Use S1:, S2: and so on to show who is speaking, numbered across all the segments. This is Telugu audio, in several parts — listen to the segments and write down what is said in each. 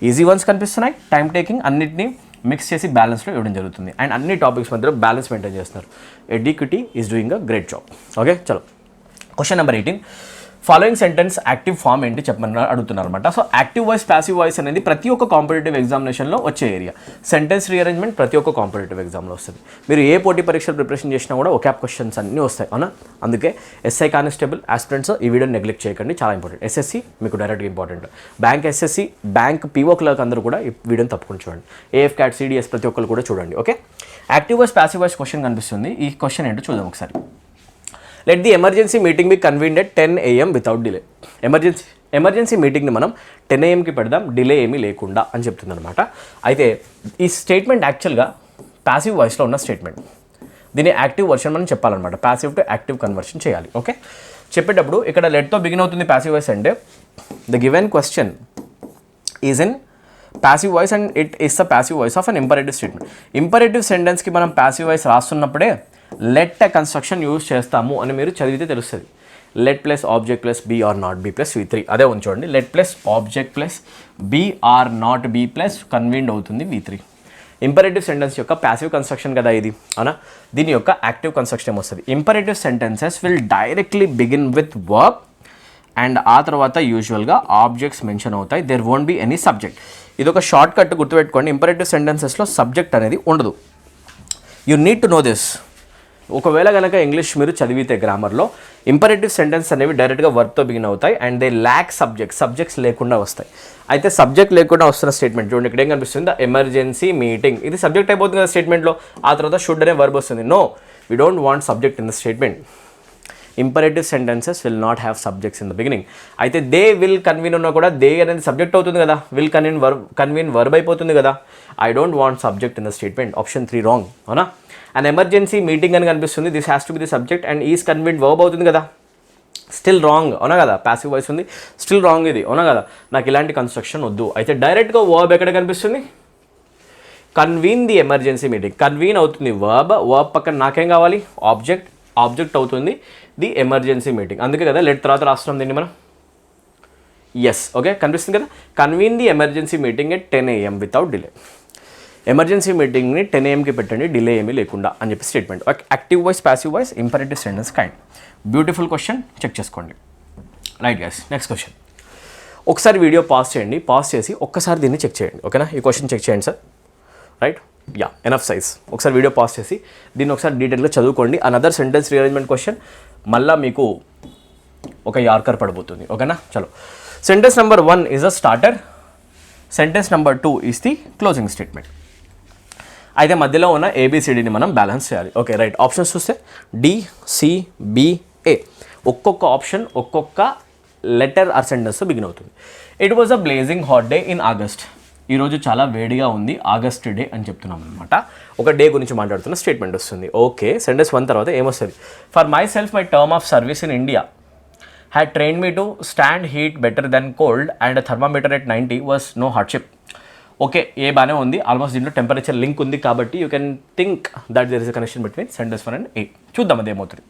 S1: ఈజీ వన్స్ కనిపిస్తున్నాయి, టైం టేకింగ్, అన్నిటిని మిక్స్ చేసి బ్యాలెన్స్లో ఇవ్వడం జరుగుతుంది. అండ్ అన్ని టాపిక్స్ మధ్యలో బ్యాలెన్స్ మెయింటైన్ చేస్తున్నారు. ఎడ్యుకేటీ is doing a great job. Okay, చలో question number 18. Following sentence active form ఏంటి చెప్పమని అడుగుతున్నారు అనమాట. So active voice, passive voice అనేది ప్రతి ఒక్క కాంపిటేటివ్ ఎగ్జామినేషన్లో వచ్చే ఏరియా. సెంటెన్స్ రీఅరేంజ్మెంట్ ప్రతి ఒక్క కాంపిటేటివ్ ఎగ్జామ్లో వస్తుంది. మీరు ఏ పోటీ పరీక్షలు ప్రిపరేషన్ చేసినా కూడా ఒకాబ్ క్వశ్చన్స్ అన్నీ వస్తాయి అవునా. అందుకే ఎస్ఐ కానిస్టేబుల్ ఆస్పిరెంట్స్ ఈ వీడియోని నెగ్లెక్ట్ చేయకండి, చాలా ఇంపార్టెంట్. ఎస్ఎస్సి మీకు డైరెక్ట్గా important. Bank SSC, bank PO clerk అందరూ కూడా ఈ వీడియోని తప్పకుండా చూడండి. ఏఎఫ్ క్యాట్, సిడిఎస్ ప్రతి ఒక్కరు కూడా చూడండి. Okay, active voice, passive voice question కనిపిస్తుంది. ఈ క్వశ్చన్ ఏంటో చూద్దాం ఒకసారి. Let the emergency meeting be convened at 10 AM without delay. Emergency మీటింగ్ని మనం 10 AMకి పెడదాం, డిలే ఏమీ లేకుండా అని చెప్తుంది అనమాట. అయితే ఈ స్టేట్మెంట్ యాక్చువల్గా ప్యాసివ్ వాయిస్లో ఉన్న స్టేట్మెంట్. దీని యాక్టివ్ వర్షన్ మనం చెప్పాలన్నమాట. ప్యాసివ్ టు యాక్టివ్ కన్వర్షన్ చేయాలి. ఓకే, చెప్పేటప్పుడు ఇక్కడ లెట్తో బిగిన్ అవుతుంది ప్యాసివ్ వాయిస్ అంటే the given question is in passive voice and it is the passive voice of an imperative statement. Imperative సెంటెన్స్కి మనం ప్యాసివ్ వాయిస్ రాస్తున్నప్పుడే లెట్ కన్స్ట్రక్షన్ యూజ్ చేస్తాము అని మీరు చదివితే తెలుస్తుంది. Let plus object plus be or not be plus V3 అదే ఉంచండి. Let plus object plus be or not be plus convened అవుతుంది V3. ఇంపరేటివ్ సెంటెన్స్ యొక్క ప్యాసివ్ కన్స్ట్రక్షన్ కదా ఇది అవునా. దీని యొక్క యాక్టివ్ కన్స్ట్రక్షన్ వస్తుంది. Imperative sentences will directly begin with verb and ఆ తర్వాత యూజువల్గా ఆబ్జెక్ట్స్ మెన్షన్ అవుతాయి. There won't be any subject. ఇది ఒక షార్ట్ కట్ గుర్తుపెట్టుకోండి. ఇంపరేటివ్ సెంటెన్సెస్లో సబ్జెక్ట్ అనేది ఉండదు. You need to know this. ఒకవేళ కనుక ఇంగ్లీష్ మీరు చదివితే గ్రామర్లో ఇంపరేటివ్ సెంటెన్స్ అనేవి డైరెక్ట్గా వర్బ్తో బిగిన్ అవుతాయి అండ్ దే ల్యాక్ సబ్జెక్ట్స్ లేకుండా వస్తాయి. అయితే సబ్జెక్ట్ లేకుండా వస్తున్న స్టేట్మెంట్ చూడండి, ఇక్కడ ఏం కనిపిస్తుంది, ద ఎమర్జెన్సీ మీటింగ్. ఇది సబ్జెక్ట్ అయిపోతుంది కదా స్టేట్మెంట్లో. ఆ తర్వాత షుడ్ అనే వర్బ్ వస్తుంది. No, we don't want subject in the statement. Imperative sentences will not have subjects in the beginning. అయితే దే విల్ కన్వీన్ ఉన్నా కూడా దే అనేది సబ్జెక్ట్ అవుతుంది కదా, విల్ కన్వీన్ వర్బ్ అయిపోతుంది కదా. I don't want subject in the statement. Option 3 wrong అవునా. అండ్ ఎమర్జెన్సీ మీటింగ్ అని కనిపిస్తుంది, this has to be the subject and is convene verb అవుతుంది కదా, స్టిల్ రాంగ్ అవునా కదా. ప్యాసివ్ వాయిస్ ఉంది, స్టిల్ రాంగ్ ఇది అవునా కదా. నాకు ఇలాంటి కన్స్ట్రక్షన్ వద్దు. అయితే డైరెక్ట్గా వర్బ్ ఎక్కడ కనిపిస్తుంది, convene the emergency meeting. Convene అవుతుంది వర్బ్ పక్కన నాకేం కావాలి, ఆబ్జెక్ట్ అవుతుంది ది ఎమర్జెన్సీ మీటింగ్. అందుకే కదా లెట్ తర్వాత రాస్తున్నాం దీన్ని మనం. ఎస్, ఓకే కనిపిస్తుంది కదా. Convene the emergency meeting at 10 AM without delay. Emergency మీటింగ్ని 10 AMకి పెట్టండి, డిలే ఏమీ లేకుండా అని చెప్పి statement. Active voice, passive voice, imperative sentence kind. Beautiful question, check చేసుకోండి. Right guys, next question. ఒకసారి వీడియో పాజ్ చేయండి, పాజ్ చేసి ఒక్కసారి దీన్ని చెక్ చేయండి. ఓకేనా, ఈ క్వశ్చన్ చెక్ చేయండి sir. Right, yeah enough size. ఒకసారి వీడియో పాజ్ చేసి దీన్ని ఒకసారి డీటెయిల్గా చదువుకోండి. అనదర్ సెంటెన్స్ రీఅరేంజ్మెంట్ క్వశ్చన్ మళ్ళీ మీకు ఒక యార్కర్ పడిపోతుంది. ఓకేనా, చలో. Sentence number 1 is a starter. Sentence number 2 is the closing statement. అయితే మధ్యలో ఉన్న ABCDని మనం బ్యాలెన్స్ చేయాలి. ఓకే రైట్, ఆప్షన్స్ చూస్తే DCBA. ఒక్కొక్క ఆప్షన్ ఒక్కొక్క లెటర్ ఆర్ సెంటెన్స్తో బిగిన్ అవుతుంది. It was a blazing hot day in August. ఈరోజు చాలా వేడిగా ఉంది, ఆగస్ట్ డే అని చెప్తున్నాం అనమాట. ఒక డే గురించి మాట్లాడుతున్న స్టేట్మెంట్ వస్తుంది. ఓకే, సెంటెన్స్ 1 తర్వాత ఏమొస్తుంది, for myself my term of service in India had trained me to stand heat better than cold and a thermometer at 90 was no hardship. Okay, ఏ బాగానే ఉంది. ఆల్మోస్ట్ దీంట్లో టెంపరేచర్ లింక్ ఉంది కాబట్టి you can think that there is a connection between sentence 1 and 8. చూద్దాం అది ఏమవుతుంది.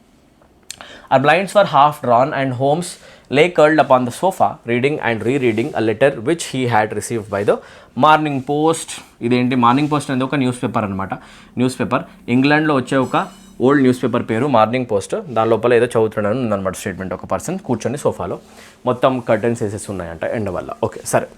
S1: Our blinds were half drawn and Holmes lay curled upon the sofa reading and rereading a letter which he had received by the Morning Post. ఇదేంటి మార్నింగ్ పోస్ట్ అనేది ఒక న్యూస్ పేపర్ అనమాట. న్యూస్ పేపర్ ఇంగ్లాండ్లో వచ్చే ఒక ఓల్డ్ న్యూస్ పేపర్ పేరు మార్నింగ్ పోస్ట్. దాని లోపల ఏదో చదువుతున్నాను ఉందన్నమాట స్టేట్మెంట్. ఒక పర్సన్ కూర్చొని సోఫాలో, మొత్తం కర్టెన్స్ వేసేసి ఉన్నాయంట ఎండ వల్ల. ఓకే సరే.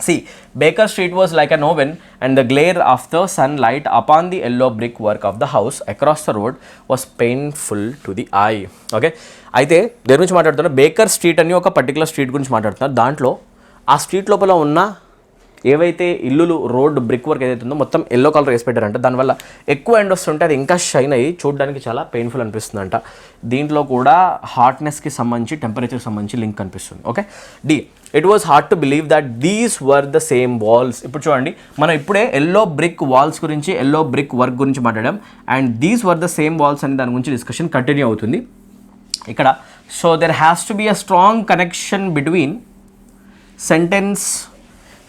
S1: See, Baker Street was like an oven and the glare of the sunlight upon the yellow brickwork of the house across the road was painful to the eye. Okay, అయితే దేని గురించి మాట్లాడుతున్నా, బేకర్ స్ట్రీట్ అని ఒక పర్టికులర్ స్ట్రీట్ గురించి మాట్లాడుతున్నారు. దాంట్లో ఆ స్ట్రీట్ లోపల ఉన్న ఏవైతే ఇల్లులు, రోడ్ బ్రిక్ వర్క్ ఏదైతే ఉందో మొత్తం ఎల్లో కలర్ వేసి పెట్టారంట. దానివల్ల ఎక్కువ ఎండ్ వస్తుంటే అది ఇంకా షైన్ అయ్యి చూడడానికి చాలా పెయిన్ఫుల్ అనిపిస్తుందంట. దీంట్లో కూడా హాట్నెస్కి సంబంధించి, టెంపరేచర్కి సంబంధించి లింక్ కనిపిస్తుంది. Okay, D it was hard to believe that these were the same walls. ఇప్పుడు చూడండి, మనం ఇప్పుడే ఎల్లో బ్రిక్ వాల్స్ గురించి, ఎల్లో బ్రిక్ వర్క్ గురించి మాట్లాడాం. And these were the same walls అని దాని గురించి డిస్కషన్ కంటిన్యూ అవుతుంది ఇక్కడ. So there has to be a strong connection between sentence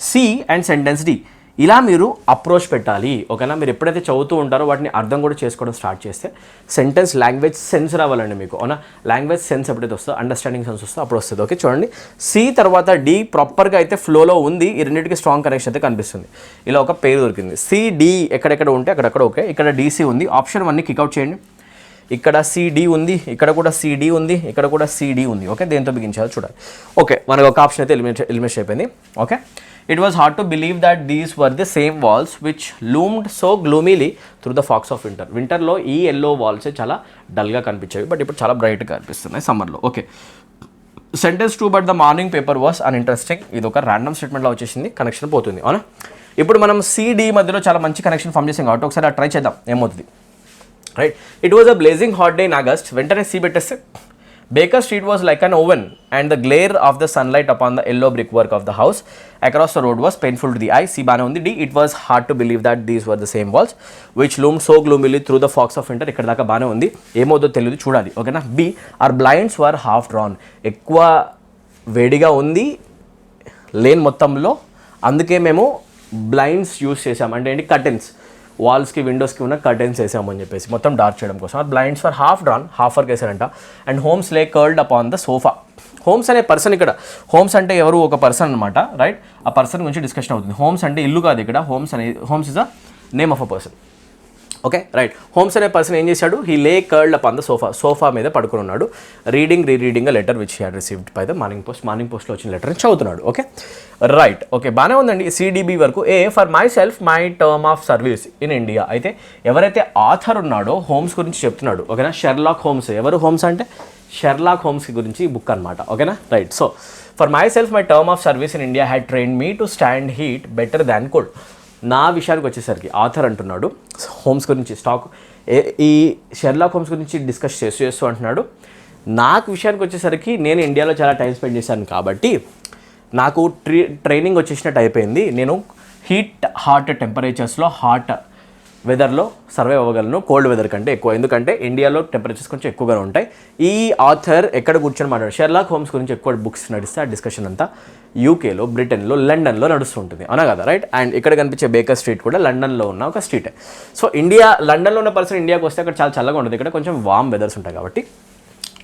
S1: C and sentence D. ఇలా మీరు అప్రోచ్ పెట్టాలి. ఓకేనా, మీరు ఎప్పుడైతే చదువుతూ ఉంటారో వాటిని అర్థం కూడా చేసుకోవడం స్టార్ట్ చేస్తే సెంటెన్స్ లాంగ్వేజ్ సెన్స్ రావాలండి మీకు. అవునా, లాంగ్వేజ్ సెన్స్ ఎప్పుడైతే వస్తుందో, అండర్స్టాండింగ్ సెన్స్ వస్తుందో అప్పుడు వస్తుంది. ఓకే, చూడండి, సి తర్వాత డి ప్రాపర్గా అయితే ఫ్లోలో ఉంది. ఈ రెండింటికి స్ట్రాంగ్ కనెక్షన్ అయితే కనిపిస్తుంది. ఇలా ఒక పేరు దొరికింది. సిడి ఎక్కడెక్కడ ఉంటే అక్కడక్కడ ఓకే. ఇక్కడ డిసి ఉంది. ఆప్షన్ 1ని కిక్అవుట్ చేయండి. ఇక్కడ సిడి ఉంది, ఇక్కడ కూడా సిడి ఉంది, ఇక్కడ కూడా సిడి ఉంది. ఓకే, దేంతో బిగించాలో చూడాలి. ఓకే, మనకు ఒక ఆప్షన్ అయితే ఎలిమినేట్ అయిపోయింది. Okay, it was hard to believe that these were the same walls which loomed so gloomily through the fogs of winter. వింటర్లో ఈ ఎల్లో వాల్సే చాలా డల్గా కనిపించేవి, బట్ ఇప్పుడు చాలా బ్రైట్గా కనిపిస్తున్నాయి సమ్మర్లో. Okay, sentence 2 but the morning paper was un interesting. ఇది ఒక ర్యాండమ్ స్టేట్మెంట్లో వచ్చేసింది, కనెక్షన్ పోతుంది. అవునా, ఇప్పుడు మనం సిడి మధ్యలో చాలా మంచి కనెక్షన్ ఫామ్ చేసాం కాబట్టి ఒకసారి ట్రై చేద్దాం ఏమవుతుంది. Right, it was a blazing hot day in August. వెంటనే సి పెట్టేస్తే Baker Street was like an oven, and the glare of the sunlight upon the yellow brickwork of the house across the road was painful to the eye. C బానే ఉంది. D, it was hard to believe that these were the same walls which loomed so gloomily through the fogs of winter. ఇక్కడ దాకా బానే ఉంది, ఏమవుతుందో తెలియదు, చూడాలి. ఓకేనా. B, our blinds were half drawn. ఎక్కువ వేడిగా ఉంది లేన్ మొత్తంలో, అందుకే మేము బ్లైండ్స్ యూస్ చేసాం. అంటే ఏంటి, కర్టెన్స్, వాల్స్కి విండోస్కి ఉన్న కర్టెన్స్ వేసామని చెప్పేసి మొత్తం డార్క్ చేయడం కోసం. Blinds for half drawn, half work వేసారంట. And Holmes lay curled upon the sofa. Holmes అనే పర్సన్, ఇక్కడ హోమ్స్ అంటే ఎవరు, ఒక పర్సన్ అనమాట. రైట్, ఆ పర్సన్ గురించి డిస్కషన్ అవుతుంది. హోమ్స్ అంటే ఇల్లు కాదు ఇక్కడ. Homes is a name of a person. Okay, right. Homes అనే పర్సన్ ఏం చేశాడు, హీ లే కర్ల్డ్ అపాన్ ద సోఫా మీద పడుకుని ఉన్నాడు. Reading a letter which he had received by the morning పోస్ట్లో వచ్చిన లెటర్ని చదువుతున్నాడు. Okay, right. ఓకే, బాగానే ఉందండి. సిడిబి వరకు. ఏ, for myself my term of service in India. అయితే ఎవరైతే ఆథర్ ఉన్నాడో హోమ్స్ గురించి చెప్తున్నాడు. ఓకేనా, షెర్లాక్ హోమ్స్. ఎవరు హోమ్స్ అంటే షెర్లాక్ హోమ్స్ గురించి బుక్ అనమాట. ఓకేనా, right. So for myself my term of service in India had trained me to stand heat better than cold. నా విషయానికి వచ్చేసరికి ఆథర్ అంటున్నాడు హోమ్స్ గురించి, ఈ షెర్లాక్ హోమ్స్ గురించి డిస్కస్ చేస్తూ అంటున్నాడు, నాకు విషయానికి వచ్చేసరికి నేను ఇండియాలో చాలా టైం స్పెండ్ చేశాను కాబట్టి నాకు ట్రైనింగ్ వచ్చేసినట్టు అయిపోయింది. నేను హాట్ టెంపరేచర్స్లో, హాట్ వెదర్లో సర్వైవ్ అవ్వగలను కోల్డ్ వెదర్ కంటే ఎక్కువ. ఎందుకంటే ఇండియాలో టెంపరేచర్స్ కొంచెం ఎక్కువగానే ఉంటాయి. ఈ ఆథర్ ఎక్కడ కూర్చొని మాట్లాడు, షెర్లాక్ హోమ్స్ గురించి ఎక్కువ బుక్స్ నడిస్తే ఆ డిస్కషన్ అంతా యూకేలో, బ్రిటన్లో, లండన్లో నడుస్తుంటుంది. అవునా కదా, రైట్. అండ్ ఇక్కడ కనిపించే బేకర్ స్ట్రీట్ కూడా లండన్లో ఉన్న ఒక స్ట్రీటే. సో లండన్లో ఉన్న పర్సన్ ఇండియాకి వస్తే అక్కడ చాలా చల్లగా ఉంటుంది, ఇక్కడ కొంచెం వామ్ వెదర్స్ ఉంటాయి. కాబట్టి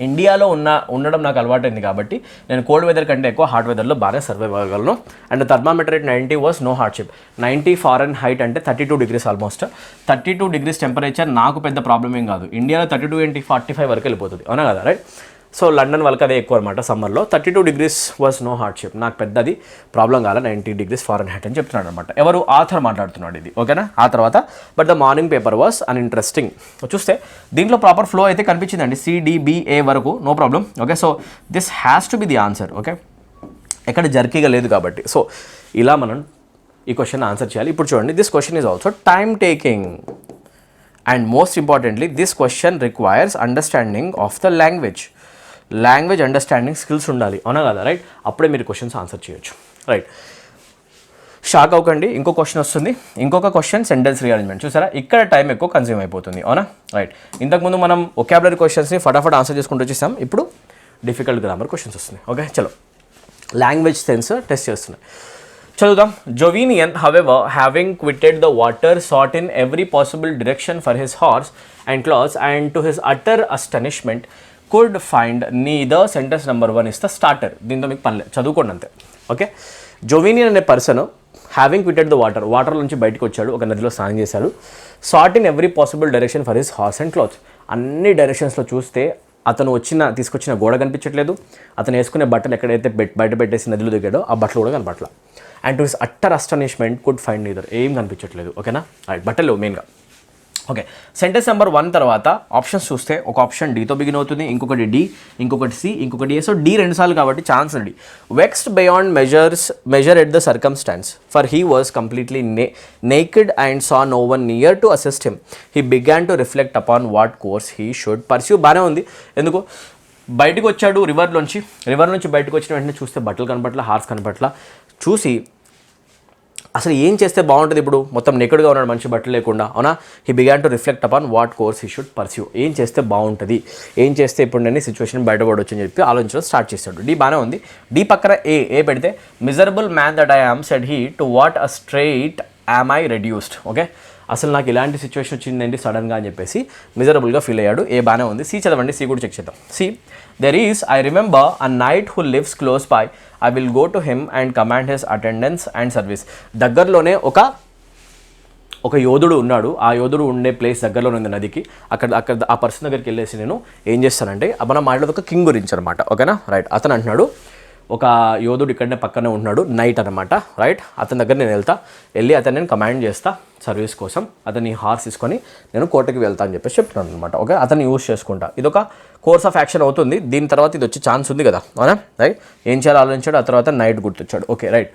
S1: ఇండియాలో ఉండడం నాకు అలవాటైంది కాబట్టి నేను కోల్డ్ వెదర్ కంటే ఎక్కువ హాట్ వెదర్లో బాగా సర్వైవ్ అవ్వగలను. And thermometer at 90 was no hardship. 90 Fahrenheit అంటే 32 degrees ఆల్మోస్ట్. 32 degrees టెంపరేచర్ నాకు పెద్ద ప్రాబ్లం ఏం కాదు. ఇండియాలో 32 ఏంటి 45 వరకు వెళ్ళిపోతుంది. అవునా కదా, రైట్. సో లండన్ వాళ్ళకి అదే ఎక్కువ అనమాట సమ్మర్లో. 32 degrees వాజ్ నో హార్డ్షిప్, నాకు పెద్దది ప్రాబ్లం కాల. 90 degrees ఫారెన్ హైట్ అని చెప్తున్నాడు అనమాట. ఎవరు, ఆథర్ మాట్లాడుతున్నాడు ఇది. ఓకేనా. ఆ తర్వాత but the morning paper was un interesting దీంట్లో ప్రాపర్ ఫ్లో అయితే కనిపించిందండి, సిడిబిఏ వరకు no problem. Okay, so this has to be the answer. Okay, ఎక్కడ జర్కీగా లేదు కాబట్టి. సో ఇలా మనం ఈ క్వశ్చన్ ఆన్సర్ చేయాలి. ఇప్పుడు చూడండి, this question is also time taking and most importantly this question requires understanding of the language understanding skills ఉండాలి. అవునా కదా, రైట్. అప్పుడే మీరు క్వశ్చన్స్ ఆన్సర్ చేయొచ్చు. రైట్, షాక్ అవ్వకండి, ఇంకో క్వశ్చన్ వస్తుంది. ఇంకొక క్వశ్చన్ సెంటెన్స్ రీఅరేంజ్మెంట్. చూసారా, ఇక్కడ టైం ఎక్కువ కన్జ్యూమ్ అయిపోతుంది. అవునా, రైట్. ఇంతకుముందు మనం వొకాబులరీ క్వశ్చన్స్ని ఫటాఫట్ ఆన్సర్ చేసుకుంటూ వచ్చేసాం. ఇప్పుడు డిఫికల్ట్ గ్రామర్ క్వశ్చన్స్ వస్తున్నాయి. ఓకే, చలో లాంగ్వేజ్ సెన్స్ టెస్ట్ చేస్తున్నాయి, చదువుదాం. జోవీనియన్ however having quitted the water sought in every possible direction for his horse and clothes, and to his utter astonishment could find neither. Sentence number 1 is the starter. దీంతో మీకు పనిలేదు, చదువుకోండి అంతే. ఓకే, జోవీనియన్ అనే person having quitted the water నుంచి బయటకు వచ్చాడు, ఒక నదిలో స్నానం చేశాడు. Sat in every possible direction for his horse and clothes. అన్ని డైరెక్షన్స్లో చూస్తే అతను తీసుకొచ్చిన గోడ కనిపించట్లేదు, అతను వేసుకునే బట్టలు ఎక్కడైతే బయట పెట్టేసి నదిలో దిగాడో ఆ బట్టలు కూడా కనపట్ల. And to his utter astonishment could find neither. ఏం కనిపించట్లేదు. ఓకేనా, రైట్. బట్టలు మెయిన్గా. ఓకే, సెంటెన్స్ నెంబర్ 1 తర్వాత ఆప్షన్స్ చూస్తే ఒక ఆప్షన్ డీతో బిగిన్ అవుతుంది, ఇంకొకటి డి, ఇంకొకటి సి, ఇంకొకటి ఏ. సో డి 2 సార్లు కాబట్టి ఛాన్స్ అండి. Vexed beyond measure at the circumstances for he was completely naked and saw no one near to assist him. He began to reflect upon what course he should pursue. బాగానే ఉంది. ఎందుకు బయటకు వచ్చాడు, రివర్ నుంచి బయటకు వచ్చిన వెంటనే చూస్తే బట్టలు కనపట్ల, హార్స్ కనపట్ల. చూసి అసలు ఏం చేస్తే బాగుంటుంది, ఇప్పుడు మొత్తం నెక్కడుగా ఉన్నాడు మనిషి బట్టలు లేకుండా. అవునా, he began to reflect upon what course he should pursue. ఏం చేస్తే బాగుంటుంది, ఏం చేస్తే ఇప్పుడు నేను సిచ్యువేషన్ బయటపడవచ్చు అని చెప్పి ఆలోచించడం స్టార్ట్ చేశాడు. డి బాగానే ఉంది. డి పక్కన ఏ పెడితే miserable man that I am said he to what a straight yam I reduced. Okay, అసలు నాకు ఇలాంటి సిచ్యువేషన్ వచ్చిందండి సడన్గా అని చెప్పేసి మిజరబుల్గా ఫీల్ అయ్యాడు. ఏ బాగానే ఉంది. సి చదవండి, సి కూడా చెక్ చేద్దాం. C, there is I remember a knight who lives close by, I will go to him and command his attendance and service. దగ్గరలోనే ఒక యోధుడు ఉన్నాడు. ఆ యోధుడు ఉండే ప్లేస్ దగ్గరలోనే ఉంది నదికి. అక్కడ ఆ పర్సన్ దగ్గరికి వెళ్ళేసి నేను ఏం చేస్తానంటే, మనం మాట్లాడేది ఒక కింగ్ గురించి అనమాట. ఓకేనా, రైట్. అతను అంటున్నాడు ఒక యోధుడు ఇక్కడనే పక్కనే ఉంటున్నాడు, నైట్ అనమాట, రైట్. అతని దగ్గర నేను వెళ్ళి అతను నేను కమాండ్ చేస్తా సర్వీస్ కోసం. అతని హార్స్ తీసుకొని నేను కోటకి వెళ్తా అని చెప్పేసి చెప్తున్నాను అనమాట. ఓకే, అతన్ని యూజ్ చేసుకుంటా. ఇదొక కోర్స్ ఆఫ్ యాక్షన్ అవుతుంది. దీని తర్వాత ఇది వచ్చే ఛాన్స్ ఉంది కదా, అవునా, రైట్. ఏం చేయాలో ఆలోచించాడు. ఆ తర్వాత నైట్ గుర్తొచ్చాడు. Okay, right.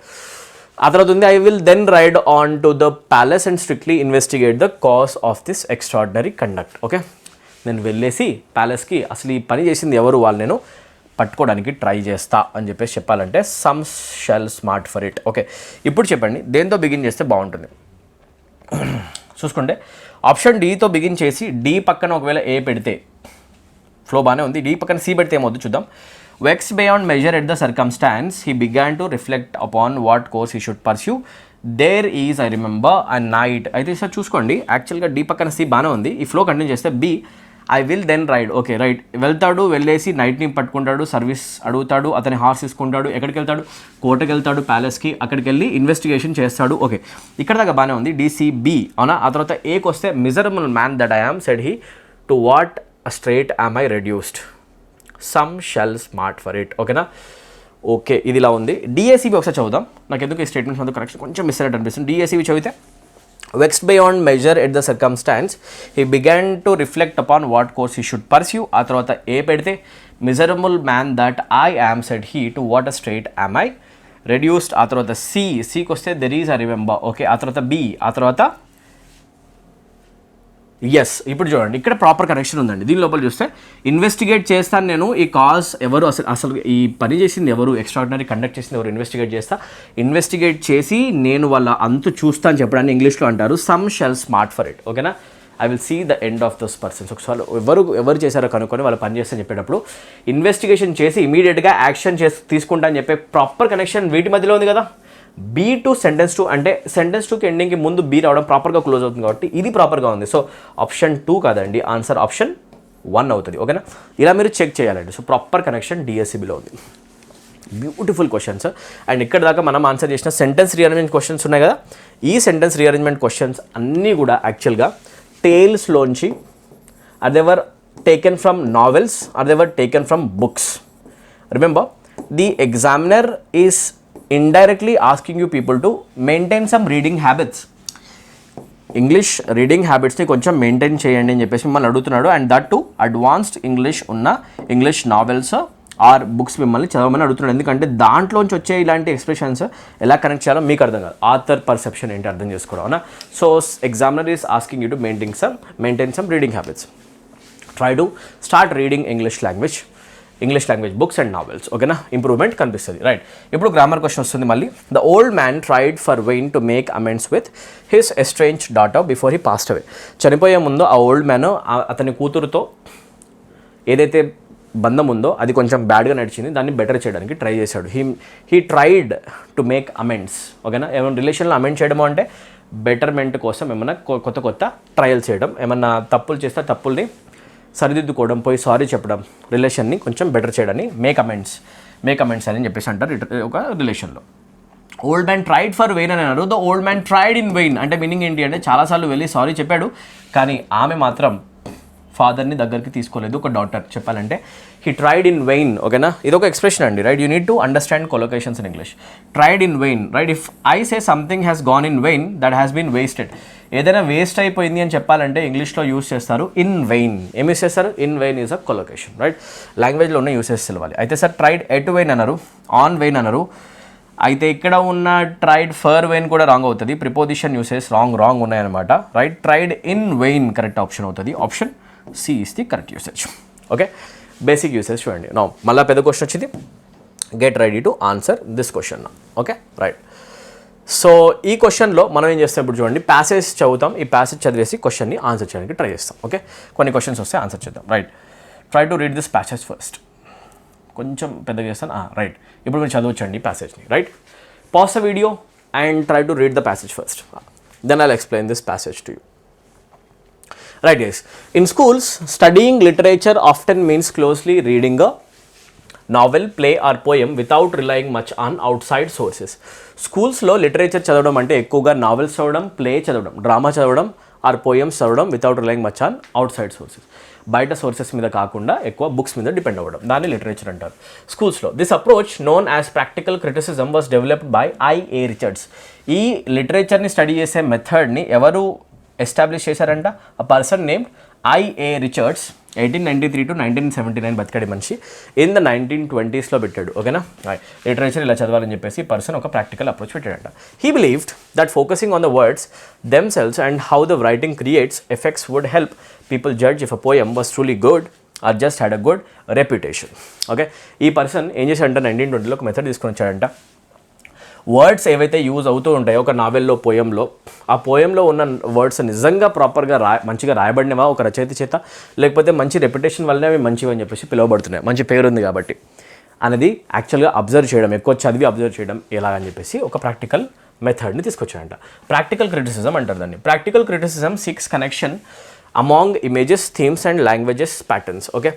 S1: ఆ తర్వాత ఉంది, I will then ride on to the palace and strictly investigate the cause of this extraordinary conduct. Okay, నేను వెళ్ళేసి ప్యాలెస్కి అసలు ఈ పని చేసింది ఎవరు, వాళ్ళు నేను పట్టుకోవడానికి ట్రై చేస్తా అని చెప్పేసి చెప్పాలంటే some shell smart for it. Okay, ఇప్పుడు చెప్పండి దేంతో బిగిన్ చేస్తే బాగుంటుంది. చూసుకుంటే ఆప్షన్ డీతో బిగిన్ చేసి డి పక్కన ఒకవేళ ఏ పెడితే ఫ్లో బాగానే ఉంది. డి పక్కన సి పెడితే ఏమవుతుంది చూద్దాం. Vexed beyond measure at the circumstance, he began to reflect upon what course he should pursue. There is, I remember, a night. అయితే సార్ చూసుకోండి, యాక్చువల్గా డి పక్కన సి బాగానే ఉంది. ఈ ఫ్లో కంటిన్యూ చేస్తే B, I will then ride. Okay, right. వెళ్తాడు, వెళ్ళేసి నైట్ని పట్టుకుంటాడు, సర్వీస్ అడుగుతాడు, అతని హార్స్ తీసుకుంటాడు, ఎక్కడికి వెళ్తాడు, కోటకి వెళ్తాడు, ప్యాలెస్కి. అక్కడికి వెళ్ళి ఇన్వెస్టిగేషన్ చేస్తాడు. ఓకే, ఇక్కడ దాకా బాగానే ఉంది. డిసిబి, అవునా. ఆ తర్వాత ఏకి వస్తే miserable man that I am said he to what a strait am I reduced, some shell smart for it. ఓకేనా, ఓకే, ఇది ఇలా ఉంది. డిఏసీబీ ఒకసారి చదువుదాం. నాకు ఎందుకు ఈ స్టేట్మెంట్స్ అందుకు కరెక్షన్ కొంచెం మిస్ అయినట్టు అనిపిస్తుంది. డిఏసీబీ చదివితే, vexed beyond measure at the circumstances, he began to reflect upon what course he should pursue. ఆ తర్వాత ఏ పెడితే, miserable man that I am said he to what a strait am I reduced. ఆ తర్వాత సికి వస్తే there is I remember. Okay, ఆ తర్వాత బి, ఆ తర్వాత ఎస్. ఇప్పుడు చూడండి, ఇక్కడ ప్రాపర్ కనెక్షన్ ఉందండి. దీని లోపల చూస్తే ఇన్వెస్టిగేట్ చేస్తాను నేను, ఈ కాజ్ ఎవరు, అసలు ఈ పని చేసింది ఎవరు, ఎక్స్ట్రాడినరీ కండక్ట్ చేసింది ఎవరు, ఇన్వెస్టిగేట్ చేస్తా. ఇన్వెస్టిగేట్ చేసి నేను వాళ్ళ అంతు చూస్తా అని చెప్పడాన్ని ఇంగ్లీష్లో అంటారు some shell smart for it. ఓకేనా, I will see the end of those persons. ఒకసారి ఎవరు చేశారో కనుక్కొని వాళ్ళు పని చేస్తారని చెప్పేటప్పుడు ఇన్వెస్టిగేషన్ చేసి ఇమీడియట్గా యాక్షన్ తీసుకుంటా అని చెప్పే ప్రాపర్ కనెక్షన్ వీటి మధ్యలో ఉంది కదా. బీ టు సెంటెన్స్ టు, అంటే సెంటెన్స్ టూకి ఎండింగ్కి ముందు బీ రావడం ప్రాపర్గా క్లోజ్ అవుతుంది కాబట్టి ఇది ప్రాపర్గా ఉంది. సో ఆప్షన్ 2 కాదండి, ఆన్సర్ ఆప్షన్ 1 అవుతుంది. ఓకేనా, ఇలా మీరు చెక్ చేయాలండి. సో ప్రాపర్ కనెక్షన్ డిఎస్సిబిలో ఉంది. Beautiful questions. అండ్ ఇక్కడ దాకా మనం ఆన్సర్ చేసిన సెంటెన్స్ రీఅరేంజ్మెంట్ క్వశ్చన్స్ ఉన్నాయి కదా, ఈ సెంటెన్స్ రీఅరేంజ్మెంట్ క్వశ్చన్స్ అన్నీ కూడా యాక్చువల్గా టేల్స్లోంచి, or they were taken from novels, or they were taken from books. Remember, the examiner is indirectly asking you people to maintain some reading habits. English reading హ్యాబిట్స్ని కొంచెం మెయింటైన్ చేయండి అని చెప్పేసి మిమ్మల్ని అడుగుతున్నాడు. And that to advanced English ఉన్న ఇంగ్లీష్ నావెల్స్ ఆర్ బుక్స్ మిమ్మల్ని చదవమని అడుగుతున్నాడు. ఎందుకంటే దాంట్లోంచి వచ్చే ఇలాంటి ఎక్స్ప్రెషన్స్ ఎలా కనెక్ట్ చేయాలో మీకు అర్థం కాదు. ఆథర్ పర్సెప్షన్ ఏంటి అర్థం చేసుకోవడం, అవునా. So examiner is asking you to maintain some reading habits. Try to start reading English language books and novels. ఓకేనా, ఇంప్రూవ్మెంట్ కనిపిస్తుంది. రైట్, ఇప్పుడు గ్రామర్ క్వశ్చన్ వస్తుంది మళ్ళీ. The old man tried for vain to make amends with his estrange daughter before he passed away. చనిపోయే ముందు ఆ ఓల్డ్ మ్యాన్ అతని కూతురుతో ఏదైతే బంధం ఉందో అది కొంచెం బ్యాడ్గా నడిచింది, దాన్ని బెటర్ చేయడానికి ట్రై చేశాడు. He tried to make amends. ఓకేనా, ఏమైనా రిలేషన్లో అమెండ్ చేయడము అంటే బెటర్మెంట్ కోసం ఏమైనా కొత్త ట్రయల్స్ చేయడం, ఏమన్నా తప్పులు చేస్తే తప్పుల్ని సరిదిద్దుకోవడం, పోయి సారీ చెప్పడం, రిలేషన్ని కొంచెం బెటర్ చేయడాన్ని మేక్ అమెండ్స్ అని చెప్పేసి అంటారు ఒక రిలేషన్లో. Old man tried for vain అని అన్నారు. The old man tried in vain అంటే మీనింగ్ ఏంటి అంటే చాలాసార్లు వెళ్ళి సారీ చెప్పాడు, కానీ ఆమె మాత్రం ఫాదర్ని దగ్గరికి తీసుకోలేదు. ఒక డాటర్ చెప్పాలంటే హీ ట్రైడ్ ఇన్ వెయిన్. ఓకేనా, ఇది ఒక ఎక్స్ప్రెషన్ అండి, right. You need to understand collocations in English. Tried in vain, right. If I say something has gone in vain, that has been wasted. ఏదైనా వేస్ట్ అయిపోయింది అని చెప్పాలంటే ఇంగ్లీష్లో యూస్ చేస్తారు ఇన్ వెయిన్. ఏం యూస్ చేస్తారు? In vain is a collocation, right. లాంగ్వేజ్లో ఉన్న యూసెస్ తెలవాలి. అయితే సార్ ట్రైడ్ ఎట్ వెయిన్ అన్నారు, ఆన్ వెయిన్ అన్నారు. అయితే ఇక్కడ ఉన్న ట్రైడ్ ఫర్ వెయిన్ కూడా రాంగ్ అవుతుంది. ప్రిపోజిషన్ యూసెస్ రాంగ్ ఉన్నాయన్నమాట, right. Tried in vain correct option అవుతుంది. Option C is the correct usage. Okay, basic usage చూడండి. నా మళ్ళీ పెద్ద క్వశ్చన్ వచ్చింది, get ready to answer this question. Okay, right. So ఈ క్వశ్చన్లో మనం ఏం చేస్తాం ఇప్పుడు చూడండి, ప్యాసేజ్ చదువుతాం. ఈ ప్యాసేజ్ చదివేసి క్వశ్చన్ని ఆన్సర్ చేయడానికి ట్రై చేస్తాం. ఓకే, కొన్ని క్వశ్చన్స్ వస్తే ఆన్సర్ చేద్దాం, right. Try to read this passage first. కొంచెం పెద్దగా చేస్తాను, రైట్. ఇప్పుడు మీరు చదవచ్చండి ప్యాసేజ్ని, right. Pause the video and try to read the passage first. Then I'll explain this passage to you. Right guys, in schools, studying literature often means closely reading a novel, play or poem without relying much on outside sources. స్కూల్స్లో లిటరేచర్ చదవడం అంటే ఎక్కువగా నావెల్స్ చదవడం, ప్లే చదవడం, డ్రామా చదవడం ఆర్ పోయమ్స్ చదవడం without relying much on out side sources. బయట సోర్సెస్ మీద కాకుండా ఎక్కువ బుక్స్ మీద డిపెండ్ అవ్వడం, దాన్ని లిటరేచర్ అంటారు స్కూల్స్లో. This approach known as practical criticism was developed by I A Richards. ఈ లిటరేచర్ని స్టడీ చేసే మెథడ్ని ఎవరు ఎస్టాబ్లిష్ చేశారంట? A person named I A Richards, 1893 to 1979 బతికాడి మనిషి. ఇన్ ద 1920s పెట్టాడు. ఓకేనా, లిటరేచర్ ఇలా చదవాలని చెప్పేసి పర్సన్ ఒక ప్రాక్టికల్ అప్రోచ్ పెట్టాడంట. He believed that focusing on the words themselves and how the writing creates effects would help people judge if a poem was truly good or just had a good reputation. Okay, ఈ పర్సన్ ఏం చేశాడంటే 1920లో ఒక మెథడ్ తీసుకొని వచ్చాడంట. వర్డ్స్ ఏవైతే యూజ్ అవుతూ ఉంటాయో ఒక నావెల్లో, పోయంలో, ఆ పోయంలో ఉన్న వర్డ్స్ నిజంగా ప్రాపర్గా మంచిగా రాయబడినవా ఒక రచయిత చేత, లేకపోతే మంచి రెప్యుటేషన్ వల్లనే అవి మంచివి అని చెప్పేసి పిలువబడుతున్నాయి, మంచి పేరు ఉంది కాబట్టి అనేది యాక్చువల్గా అబ్జర్వ్ చేయడం, ఎక్కువ చదివి అబ్జర్వ్ చేయడం ఎలా అని చెప్పేసి ఒక ప్రాక్టికల్ మెథడ్ని తీసుకొచ్చాడంట. ప్రాక్టికల్ క్రిటిసిజం అంటారు దాన్ని. Practical criticism seeks connection among images, themes and languages patterns. Okay,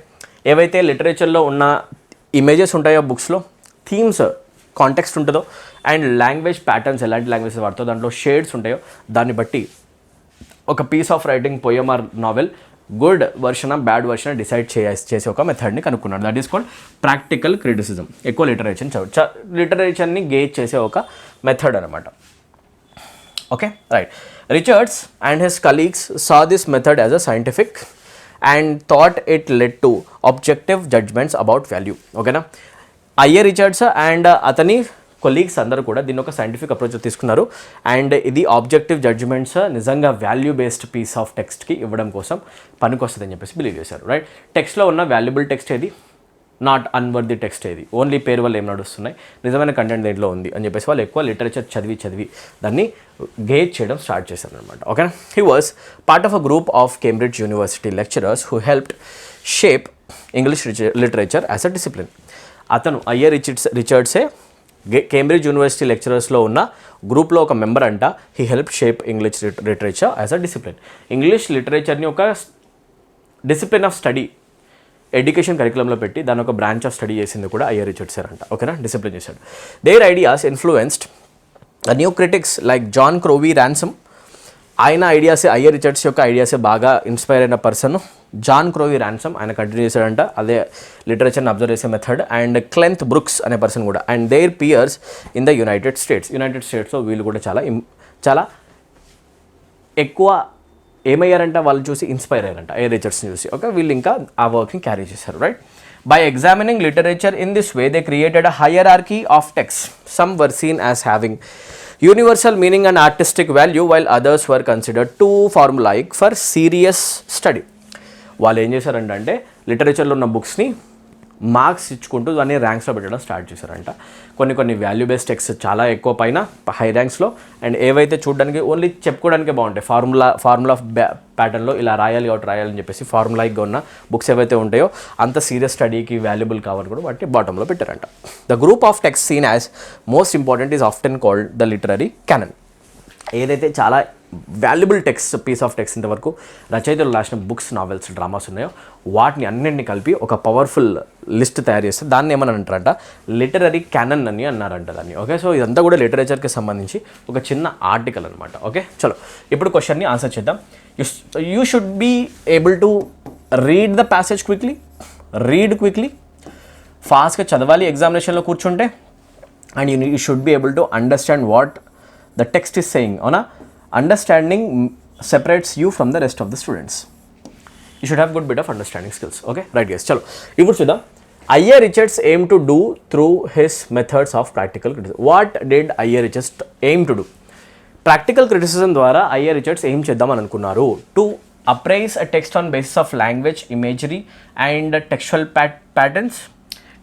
S1: ఏవైతే లిటరేచర్లో ఉన్న ఇమేజెస్ ఉంటాయో బుక్స్లో, థీమ్స్ కాంటెక్స్ట్ ఉంటుందో అండ్ లాంగ్వేజ్ ప్యాటర్న్స్ ఎలాంటి లాంగ్వేజెస్ వాడుతుందో, దాంట్లో షేడ్స్ ఉంటాయో, దాన్ని బట్టి ఒక piece of writing, poem or novel good version bad version decide చేసే ఒక మెథడ్ని కనుక్కున్నాడు. That is called practical criticism. ఎక్కువ లిటరేచర్ని గేజ్ చేసే ఒక మెథడ్ అనమాట. Okay, right. Richards and his colleagues saw this method as a scientific and thought it led to objective judgements about value. ఓకేనా, ఐఏ రిచర్డ్స్ అండ్ అతని కొలీగ్స్ అందరూ కూడా దీన్ని ఒక సైంటిఫిక్ అప్రోచ్ తీసుకున్నారు. అండ్ ఇది ఆబ్జెక్టివ్ జడ్జ్మెంట్స్ నిజంగా వాల్యూ బేస్డ్ పీస్ ఆఫ్ టెక్స్ట్కి ఇవ్వడం కోసం పనికొస్తుందని చెప్పేసి బిలీవ్ చేశారు. రైట్, టెక్స్ట్లో ఉన్న వాల్యుబుల్ టెక్స్ట్ ఏది, నాట్ అన్వర్ది టెక్స్ట్ ఏది, ఓన్లీ పేరు వల్ల ఏం నడుస్తున్నాయి, నిజమైన కంటెంట్ దేంట్లో ఉంది అని చెప్పేసి వాళ్ళు ఎక్కువ లిటరేచర్ చదివి దాన్ని గేజ్ చేయడం స్టార్ట్ చేశారు అనమాట. Okay, he was part of a group of Cambridge university lecturers who helped shape English literature as a discipline. అతను ఐఏ రిచర్డ్సే కేంబ్రిడ్జ్ యూనివర్సిటీ లెక్చరర్స్లో ఉన్న గ్రూప్లో ఒక మెంబర్ అంట. He help shape English literature as a discipline. English లిటరేచర్ని ఒక డిసిప్లిన్ ఆఫ్ స్టడీ ఎడ్యుకేషన్ కరికులంలో పెట్టి దాని ఒక బ్రాంచ్ ఆఫ్ స్టడీ చేసింది కూడా ఐఏ రిచర్డ్స్ సార్ అంట. ఓకేనా, డిసిప్లిన్ చేశాడు. Their ideas influenced new critics like John Crowe Ransom. ఆయన ఐడియాసే, ఐఏ రిచర్డ్స్ యొక్క ఐడియాసే బాగా ఇన్స్పైర్ అయిన పర్సన్ జాన్ క్రోవీ ర్యాన్సమ్. ఆయన కంటిన్యూ చేశాడంట అదే లిటరేచర్ని అబ్జర్వ్ చేసే మెథడ్. అండ్ క్లెంత్ బ్రూక్స్ అనే పర్సన్ కూడా. And their peers in the United స్టేట్స్లో వీళ్ళు కూడా చాలా ఎక్కువ ఏమయ్యారంట, వాళ్ళు చూసి ఇన్స్పైర్ అయ్యారంట ఐఏ రిచర్డ్స్ని చూసి. ఓకే, వీళ్ళు ఇంకా ఆ వర్క్ని క్యారీ చేశారు. Right, by examining literature in this way they created a hierarchy of text. Some were seen as having universal meaning and artistic value while others were considered too formulaic for serious study. వాళ్ళు ఏం చేశారంటే లిటరేచర్లో ఉన్న బుక్స్ని మార్క్స్ ఇచ్చుకుంటూ దాన్ని ర్యాంక్స్లో పెట్టడం స్టార్ట్ చేశారంట. కొన్ని వాల్యూ బేస్డ్ టెక్స్ట్ చాలా ఎక్కువ పైన హై ర్యాంక్స్లో, అండ్ ఏవైతే చూడడానికి ఓన్లీ చెప్పుకోవడానికే బాగుంటాయి, ఫార్ములా ప్యాటర్న్లో ఇలా రాయాలని చెప్పేసి ఫార్ములాయిక్గా ఉన్న బుక్స్ ఏవైతే ఉంటాయో అంత సీరియస్ స్టడీకి వాల్యుబుల్ కావాలి కూడా వాటి బాటంలో పెట్టారంట. The group of text seen as most important is often called the literary canon. ఏదైతే చాలా valuable text, piece of text ఇంతవరకు రచయితలు రాసిన బుక్స్, నావెల్స్, డ్రామాస్ ఉన్నాయో వాటిని అన్నింటినీ కలిపి ఒక పవర్ఫుల్ లిస్ట్ తయారు చేస్తే దాన్ని ఏమని అంటారంట, లిటరరీ క్యానన్ అని అన్నారంట దాన్ని. ఓకే, సో ఇదంతా కూడా లిటరేచర్కి సంబంధించి ఒక చిన్న ఆర్టికల్ అనమాట. ఓకే, చలో ఇప్పుడు క్వశ్చన్ని ఆన్సర్ చేద్దాం. You should be able to read the passage quickly, ఫాస్ట్గా చదవాలి ఎగ్జామినేషన్లో కూర్చుంటే. And you should be able to understand what the text is saying. అవునా, understanding separates you from the rest of the students. You should have good bit of understanding skills. Okay, right guys, chalo ఇప్పుడు చూద్దాం. I A Richards aim to do through his methods of practical criticism. What did I A Richards aim to do? Practical criticism ద్వారా ఐఏ రిచర్డ్స్ ఏం చేద్దామని అనుకున్నారు? To appraise a text on basis of language, imagery and textual patterns,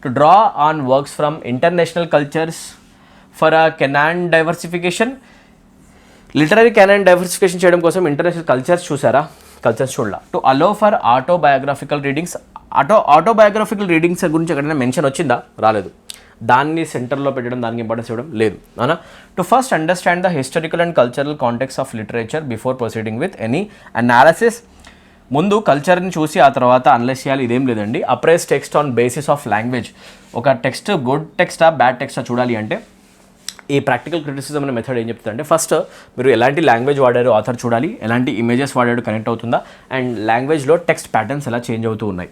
S1: to draw on works from international cultures for a canon diversification. Literary canon diversification చేయడం కోసం ఇంటర్నేషనల్ కల్చర్స్ చూడాల. To allow for autobiographical readings. Autobiographical readings గురించి ఎక్కడైనా మెన్షన్ వచ్చిందా? రాలేదు. దాన్ని సెంటర్లో పెట్టడం, దానికి ఇంపార్టెన్స్ ఇవ్వడం లేదు అవునా. To first understand the historical and cultural context of literature before proceeding with any analysis. ముందు కల్చర్ని చూసి ఆ తర్వాత అనలైజ్ చేయాలి, ఇదేం లేదండి. Appraise text on basis of language. ఒక టెక్స్ట్ గుడ్ టెక్స్టా బ్యాడ్ టెక్స్టా చూడాలి అంటే ఈ ప్రాక్టికల్ క్రిటిసిజం అనే మెథడ్ ఏం చెప్తుందంటే, ఫస్ట్ మీరు ఎలాంటి లాంగ్వేజ్ వాడారు ఆథర్ చూడాలి, ఎలాంటి ఇమేజెస్ వాడాడు కనెక్ట్ అవుతుందా, అండ్ లాంగ్వేజ్లో టెక్స్ట్ ప్యాటర్న్స్ ఎలా చేంజ్ అవుతూ ఉన్నాయి,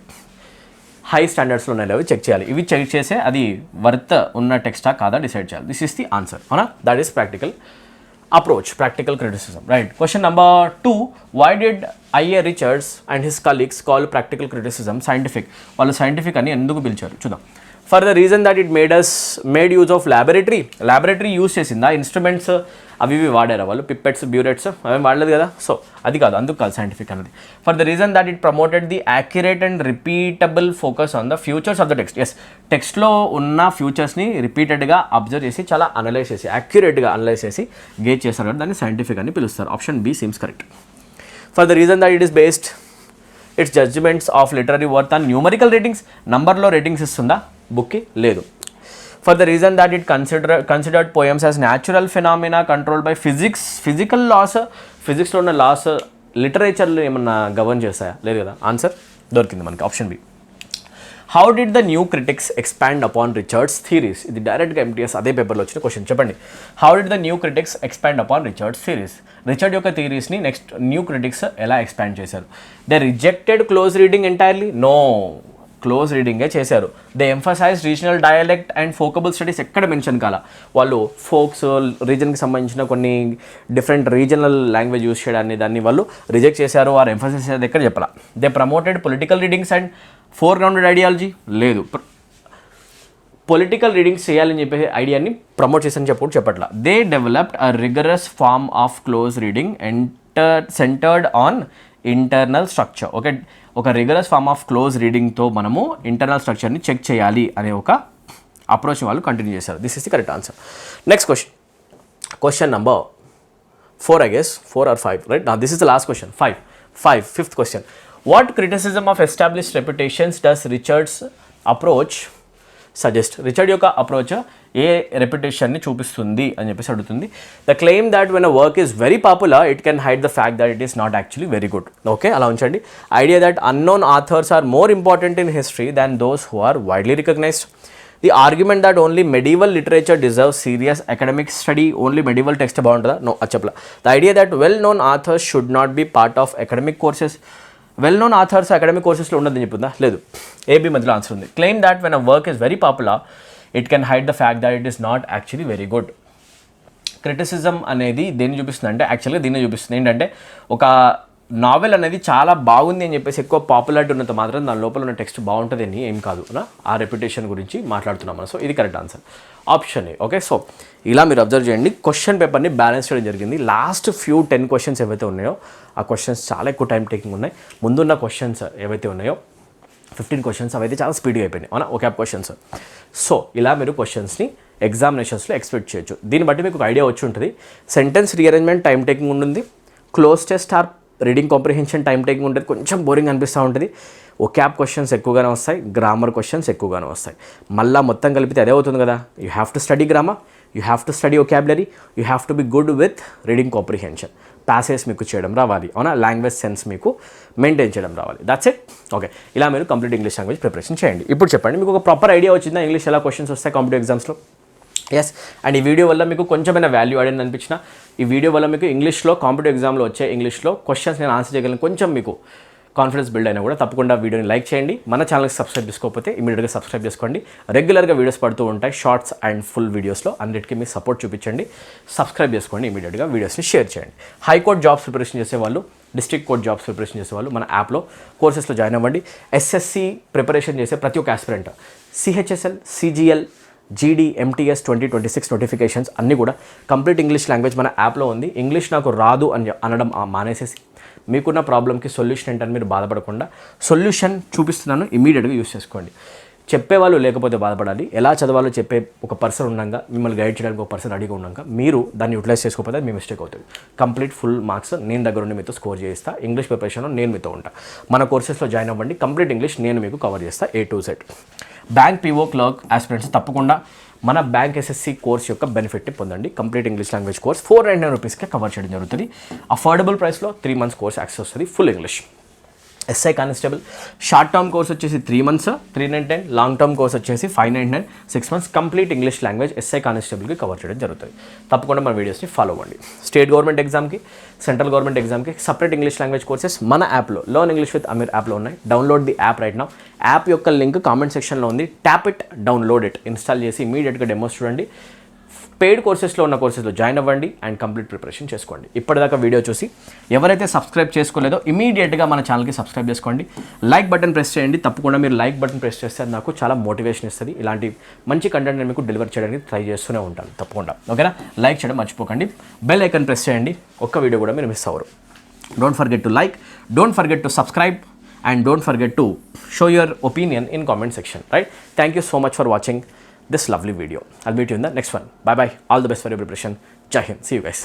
S1: హై స్టాండర్డ్స్లో ఉన్నాయి అవి చెక్ చేయాలి. ఇవి చెక్ చేసే అది వర్త్ ఉన్న టెక్స్టా కాదా డిసైడ్ చేయాలి. దిస్ ఈస్ ది ఆన్సర్ అవునా. That is practical approach, practical criticism, right? Question number 2, why did I.A. Richards and his colleagues call practical criticism scientific? వాళ్ళు scientific అని ఎందుకు పిలిచారు చూద్దాం. For the reason that it made use of laboratory use చేసిందా, ఇన్స్ట్రుమెంట్స్ అవి ఇవి వాడారా వాళ్ళు, పిప్పెట్స్ బ్యూరెట్స్ అవేం వాడలేదు కదా, సో అది కాదు, అందుకు కాదు సైంటిఫిక్ అనేది. For the reason that it promoted the accurate and repeatable focus on the features of the text. Yes, టెక్స్ట్లో ఉన్న ఫ్యూచర్స్ని రిపీటెడ్గా అబ్జర్వ్ చేసి చాలా అనలైజ్ చేసి యాక్యురేట్గా అనలైజ్ చేసి గేజ్ చేస్తారు కదా, దాన్ని సైంటిఫిక్ అని పిలుస్తారు. Option B seems correct. For the reason that it is based its judgements of literary worth on numerical ratings. నంబర్లో రేటింగ్స్ ఇస్తుందా బుక్కి, లేదు. For the reason that it considered poems as natural phenomena controlled by physical laws. ఫిజిక్స్లో ఉన్న లాస్ లిటరేచర్లో ఏమన్నా గవర్న్ చేస్తాయా, లేదు కదా. ఆన్సర్ దొరికింది మనకి, option B. How did the new critics expand upon Richards theories. ఇది డైరెక్ట్గా MTS అదే పేపర్లో వచ్చిన క్వశ్చన్. చెప్పండి, how did the new critics expand upon Richards theories. Richard యొక్క థియరీస్ని నెక్స్ట్ న్యూ క్రిటిక్స్ ఎలా ఎక్స్పాండ్ చేశారు. They rejected close reading entirely, no, close రీడింగే చేశారు. They emphasize regional dialect and folklore studies, ఎక్కడ మెన్షన్ కాల. వాళ్ళు ఫోక్స్ రీజన్కి సంబంధించిన కొన్ని డిఫరెంట్ రీజనల్ లాంగ్వేజ్ యూస్ చేయడాన్ని దాన్ని వాళ్ళు రిజెక్ట్ చేశారు, వారు ఎంఫసైజ్ చేసేది ఎక్కడ చెప్పాల. They promoted political readings and foregrounded ideology, లేదు. పొలిటికల్ రీడింగ్స్ చేయాలని చెప్పే ఐడియాని ప్రమోట్ చేసని చెప్పట్ల. They developed a rigorous form of close reading centred on internal structure. ఒక రిగరస్ ఫార్మ్ ఆఫ్ క్లోజ్ రీడింగ్తో మనము ఇంటర్నల్ స్ట్రక్చర్ని చెక్ చేయాలి అనే ఒక అప్రోచ్ వాళ్ళు కంటిన్యూ చేశారు. This is the correct answer. Next question number 4, I guess 4 or 5, right? Now this is the last question. 5th question. What criticism of established reputations does Richard's approach suggest? Richard యొక్క అప్రోచ్ ఏ రెప్యుటేషన్ని చూపిస్తుంది అని చెప్పేసి అడుగుతుంది. The claim that when a work is very popular it can hide the fact that it is not actually very good. Okay, అలా ఉంచండి. Idea that unknown authors are more important in history than those who are widely recognized. The argument that only medieval literature deserve serious academic study, only medieval text బాగుంటుందా, నో, అది చెప్పలా. The idea that well known authors should not be part of academic courses, well known authors academic కోర్సెస్లో ఉండదని చెప్తుందా, లేదు. ఏబీ మధ్యలో ఆన్సర్ ఉంది. Claim that when a work is very popular it can hide the fact that it is not actually very good. Criticism అనేది దేన్ని చూపిస్తుంది అంటే యాక్చువల్గా దీన్ని చూపిస్తుంది. ఏంటంటే ఒక నావెల్ అనేది చాలా బాగుంది అని చెప్పేసి ఎక్కువ పాపులారిటీ ఉన్నంత మాత్రం దాని లోపల ఉన్న టెక్స్ట్ బాగుంటుంది అని ఏం కాదు, ఆ రెప్యుటేషన్ గురించి మాట్లాడుతున్నాం మనం. సో ఇది correct answer, option A. Okay, so ఇలా మీరు అబ్జర్వ్ చేయండి. క్వశ్చన్ పేపర్ని బ్యాలెన్స్ చేయడం జరిగింది. లాస్ట్ 10 క్వశ్చన్స్ ఏవైతే ఉన్నాయో ఆ క్వశ్చన్స్ చాలా ఎక్కువ టైం టేకింగ్ ఉన్నాయి. ముందున్న క్వశ్చన్స్ ఏవైతే ఉన్నాయో 15 క్వశ్చన్స్ అవైతే చాలా స్పీడ్గా అయిపోయినాయి అవునా, ఓకే క్వశ్చన్స్. సో ఇలా మీరు క్వశ్చన్స్ని ఎగ్జామినేషన్స్లో ఎక్స్పెక్ట్ చేయొచ్చు. దీన్ని బట్టి మీకు ఒక ఐడియా వచ్చి ఉంటుంది. సెంటెన్స్ రీఅరేంజ్మెంట్ టైం టేకింగ్ ఉంటుంది, cloze test or reading comprehension time taking ఉంటుంది, కొంచెం బోరింగ్ అనిపిస్తూ ఉంటుంది. ఒకాబ్ క్వశ్చన్స్ ఎక్కువగానే వస్తాయి, గ్రామర్ క్వశ్చన్స్ ఎక్కువగానే వస్తాయి. మళ్ళీ మొత్తం కలిపితే అదే అవుతుంది కదా. You have to study grammar, you have to study vocabulary, you have to be good with reading comprehension. Passage మీకు చేయడం రావాలి అవునా, లాంగ్వేజ్ సెన్స్ మీకు మెయింటైన్ చేయడం రావాలి. That's it. ఓకే, ఇలా మీరు కంప్లీట్ ఇంగ్లీష్ లాంగ్వేజ్ ప్రిపరేషన్ చేయండి. ఇప్పుడు చెప్పండి, మీకు ఒక ప్రాపర్ ఐడియా వచ్చిందా ఇంగ్లీష్ ఎలా క్వశ్చన్స్ వస్తాయి కాంపిటేటివ్ ఎగ్జామ్స్లో? ఎస్, అండ్ ఈ వీడియో వల్ల మీకు కొంచెమైనా వాల్యూ యాడ్ అనిపించిన, ఈ వీడియో వల్ల మీకు ఇంగ్లీష్లో కాంపిటేటివ్ ఎగ్జామ్లో వచ్చే ఇంగ్లీష్లో క్వశ్చన్స్ నేను ఆన్సర్ చేయగలను, కొంచెం మీకు కాన్ఫిడెన్స్ బిల్డ్ అయినా కూడా తప్పకుండా వీడియోని లైక్ చేయండి. మన ఛానల్కి సబ్స్క్రైబ్ చేసుకోకపోతే ఇమీడియట్గా సబ్స్క్రైబ్ చేసుకోండి. రెగ్యులర్గా వీడియోస్ పడుతూ ఉంటాయి, షార్ట్స్ అండ్ ఫుల్ వీడియోస్లో. అన్నిటికీ మీ సపోర్ట్ చూపించండి. సబ్స్క్రైబ్ చేసుకోండి, ఇమీడియట్గా వీడియోస్ని షేర్ చేయండి. హైకోర్టు జాబ్స్ ప్రిపరేషన్ చేసేవాళ్ళు, డిస్ట్రిక్ట్ కోర్ట్ జాబ్స్ ప్రిపరేషన్ చేసేవాళ్ళు మన యాప్లో కోర్సెస్లో జాయిన్ అవ్వండి. SSC ప్రిపరేషన్ చేసే ప్రతి ఒక్క aspirant CHSL, CGL, GD, MTS 2026 notifications అన్నీ కూడా కంప్లీట్ ఇంగ్లీష్ లాంగ్వేజ్ మన యాప్లో ఉంది. ఇంగ్లీష్ నాకు రాదు అని అనడం మానేసేసి మీకున్న ప్రాబ్లమ్కి సొల్యూషన్ ఏంటని మీరు బాధపడకుండా సొల్యూషన్ చూపిస్తున్నాను, ఇమీడియట్గా యూస్ చేసుకోండి. చెప్పేవాళ్ళు లేకపోతే బాధపడాలి. ఎలా చదవాలో చెప్పే ఒక పర్సన్ ఉండగా, మిమ్మల్ని గైడ్ చేయడానికి ఒక పర్సన్ అడిగి ఉండగా మీరు దాన్ని యూటిలైజ్ చేసుకోకపోతే మీ మిస్టేక్ అవుతుంది. కంప్లీట్ ఫుల్ మార్క్స్ నేను దగ్గర ఉండి మీతో స్కోర్ చేస్తా. ఇంగ్లీష్ ప్రిపరేషన్లో నేను మీతో ఉంటా. మన కోర్సెస్లో జాయిన్ అవ్వండి. కంప్లీట్ ఇంగ్లీష్ నేను మీకు కవర్ చేస్తా A to Z. Bank PO clerk aspirants తప్పకుండా మన బ్యాంక్ ఎస్ఎస్సి కోర్స్ యొక్క బెనిఫిట్ని పొందండి. కంప్లీట్ ఇంగ్లీష్ లాంగ్వేజ్ కోర్స్ 499 రూపీస్కే కవర్ చేయడం జరుగుతుంది. అఫోర్డబుల్ ప్రైస్లో 3 months కోర్స్ యాక్సెస్ వస్తుంది, full English. SI constable short term course వచ్చేసి 3 months 399, లాంగ్ టర్మ్ కోర్స్ వచ్చేసి 599, 6 months complete English language SI కానిస్టేబుల్కి కవర్ చేయడం జరుగుతుంది. తప్పకుండా మన వీడియోస్ని ఫాలో అవ్వండి. స్టేట్ గవర్నమెంట్ ఎగ్జామ్కి, సెంట్రల్ గవర్నమెంట్ ఎగ్జామ్కి సపరేట్ ఇంగ్లీష్ లాంగ్వేజ్ కోర్సెస్ మన యాప్లో లర్న్ ఇంగ్లీష్ విత్ అమీర్ యాప్లో ఉన్నాయి. Download the app right now. App యొక్క లింక్ కామెంట్ సెక్షన్లో ఉంది. Tap it, download it, install చేసి ఇమీడియట్గా డెమోస్ చూడండి. పెయిడ్ కోర్సెస్లో ఉన్న కోర్సెస్లో జాయిన్ అవ్వండి అండ్ కంప్లీట్ ప్రిపరేషన్ చేసుకోండి. ఇప్పటిదాకా వీడియో చూసి ఎవరైతే సబ్స్క్రైబ్ చేసుకోలేదో ఇమీడియట్గా మన ఛానల్కి సబ్స్క్రైబ్ చేసుకోండి. లైక్ బటన్ ప్రెస్ చేయండి. తప్పకుండా మీరు లైక్ బటన్ ప్రెస్ చేస్తే అది నాకు చాలా మోటివేషన్ ఇస్తుంది. ఇలాంటి మంచి కంటెంట్ నేను మీకు డెలివర్ చేయడానికి ట్రై చేస్తూనే ఉంటాను తప్పకుండా. ఓకేనా? లైక్ చేయడం మర్చిపోకండి. బెల్ ఐకాన్ ప్రెస్ చేయండి. ఒక్క వీడియో కూడా మీరు మిస్ అవ్వరు. Don't forget to like, don't forget to subscribe and don't forget to show your opinion in comment section, right? Thank you so much for watching this lovely video. I'll meet you in the next one. Bye bye. All the best for your preparation. Jai Hind. See you guys.